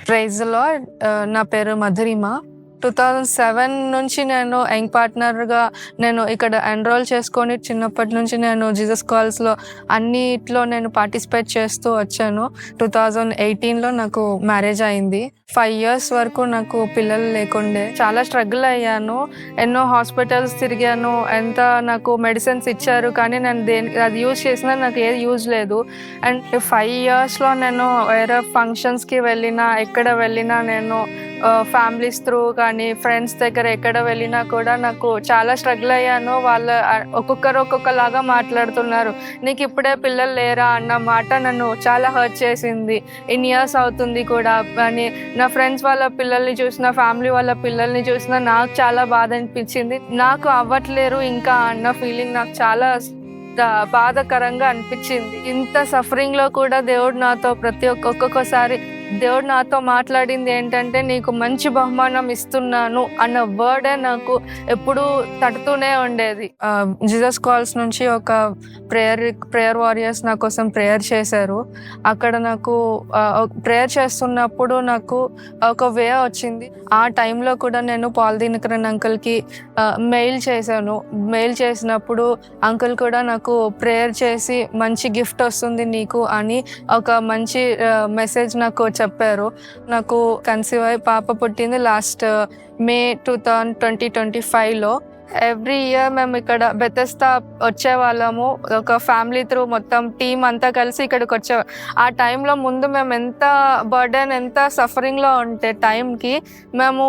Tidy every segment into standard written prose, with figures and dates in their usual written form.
Praise lord. నా పేరు మధురిమ. 2007 నుంచి నేను యంగ్ పార్ట్నర్గా నేను ఇక్కడ ఎన్రోల్ చేసుకొని చిన్నప్పటి నుంచి నేను జీసస్ కాల్స్లో అన్నిట్లో నేను పార్టిసిపేట్ చేస్తూ వచ్చాను. 2018లో నాకు మ్యారేజ్ అయింది. 5 years వరకు నాకు పిల్లలు లేకుండే. చాలా స్ట్రగుల్ అయ్యాను. ఎన్నో హాస్పిటల్స్ తిరిగాను. ఎంత నాకు మెడిసిన్స్ ఇచ్చారు, కానీ నేను అది యూజ్ చేసినా నాకు ఏది యూజ్ లేదు. అండ్ 5 yearsలో నేను వేరే ఫంక్షన్స్కి వెళ్ళినా, ఎక్కడ వెళ్ళినా నేను ఫ్యామిలీస్ త్రూ కానీ ఫ్రెండ్స్ దగ్గర ఎక్కడ వెళ్ళినా కూడా నాకు చాలా స్ట్రగుల్ అయ్యాను. వాళ్ళు ఒక్కొక్కరు ఒక్కొక్కలాగా మాట్లాడుతున్నారు. నీకు ఇప్పుడే పిల్లలు లేరా అన్న మాట నన్ను చాలా హర్ట్ చేసింది. ఇన్ని ఇయర్స్ అవుతుంది కూడా అని నా ఫ్రెండ్స్ వాళ్ళ పిల్లల్ని చూసిన, ఫ్యామిలీ వాళ్ళ పిల్లల్ని చూసినా నాకు చాలా బాధ అనిపించింది. నాకు అవ్వట్లేరు ఇంకా అన్న ఫీలింగ్ నాకు చాలా బాధాకరంగా అనిపించింది. ఇంత సఫరింగ్లో కూడా దేవుడు నాతో ఒక్కొక్కసారి దేవుడు నాతో మాట్లాడింది ఏంటంటే, నీకు మంచి బహుమానం ఇస్తున్నాను అన్న వర్డే నాకు ఎప్పుడూ తట్టుతూనే ఉండేది. జీసస్ కాల్స్ నుంచి ఒక ప్రేయర్ వారియర్స్ నా కోసం ప్రేయర్ చేశారు. అక్కడ నాకు ప్రేయర్ చేస్తున్నప్పుడు నాకు ఒక వే వచ్చింది. ఆ టైంలో కూడా నేను పాల్ దినకరన్ అంకుల్కి మెయిల్ చేశాను. మెయిల్ చేసినప్పుడు అంకుల్ కూడా నాకు ప్రేయర్ చేసి మంచి గిఫ్ట్ వస్తుంది నీకు అని ఒక మంచి మెసేజ్ నాకు చెప్పారు. నాకు కన్సీవ్ అయ్యి పాప పుట్టింది లాస్ట్ మే 2025లో. ఎవ్రీ ఇయర్ మేము ఇక్కడ బెతెస్తా వచ్చేవాళ్ళము. ఒక ఫ్యామిలీ త్రూ మొత్తం టీం అంతా కలిసి ఇక్కడికి వచ్చేవాళ్ళం. ఆ టైంలో ముందు మేము ఎంత బర్డెన్, ఎంత సఫరింగ్లో ఉంటే టైంకి మేము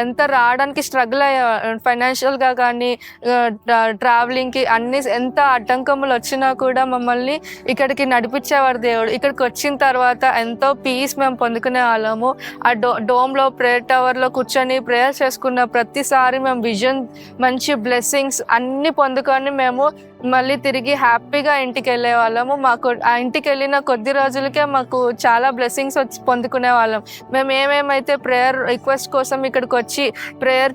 ఎంత రావడానికి స్ట్రగుల్ అయ్యే, ఫైనాన్షియల్గా కానీ ట్రావెలింగ్కి అన్ని ఎంత అడ్డంకములు వచ్చినా కూడా మమ్మల్ని ఇక్కడికి నడిపించేవారు దేవుడు. ఇక్కడికి వచ్చిన తర్వాత ఎంతో పీస్ మేము పొందుకునే వాళ్ళము. ఆ డోమ్లో ప్రేయర్ టవర్లో కూర్చొని ప్రేయర్ చేసుకున్న ప్రతిసారి మేము విజన్, మంచి బ్లెస్సింగ్స్ అన్ని పొందుకొని మేము మళ్ళీ తిరిగి హ్యాపీగా ఇంటికి వెళ్ళే వాళ్ళము. మాకు ఆ ఇంటికి వెళ్ళిన కొద్ది రోజులకే మాకు చాలా బ్లెస్సింగ్స్ పొందుకునే వాళ్ళం. మేము ఏమేమైతే ప్రేయర్ రిక్వెస్ట్ కోసం ఇక్కడికి వచ్చి ప్రేయర్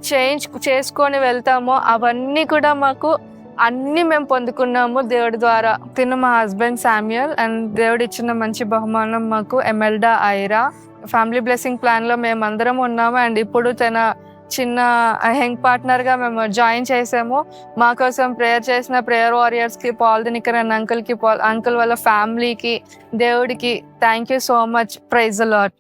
చేసుకొని వెళ్తామో అవన్నీ కూడా మాకు అన్నీ మేము పొందుకున్నాము దేవుడి ద్వారా. తిను మా హస్బెండ్ శామ్యుయల్. అండ్ దేవుడు ఇచ్చిన మంచి బహుమానం మాకు ఎమెల్డా ఐరా. ఫ్యామిలీ బ్లెస్సింగ్ ప్లాన్లో మేమందరం ఉన్నాము. అండ్ ఇప్పుడు తన చిన్న యంగ్ పార్ట్నర్గా మేము జాయిన్ చేసాము. మా కోసం ప్రేయర్ చేసిన ప్రేయర్ వారియర్స్కి, పాల్ దినకరన్ అంకుల్కి, అంకుల్ వాళ్ళ ఫ్యామిలీకి, దేవుడికి thank you so much. Praise the lord.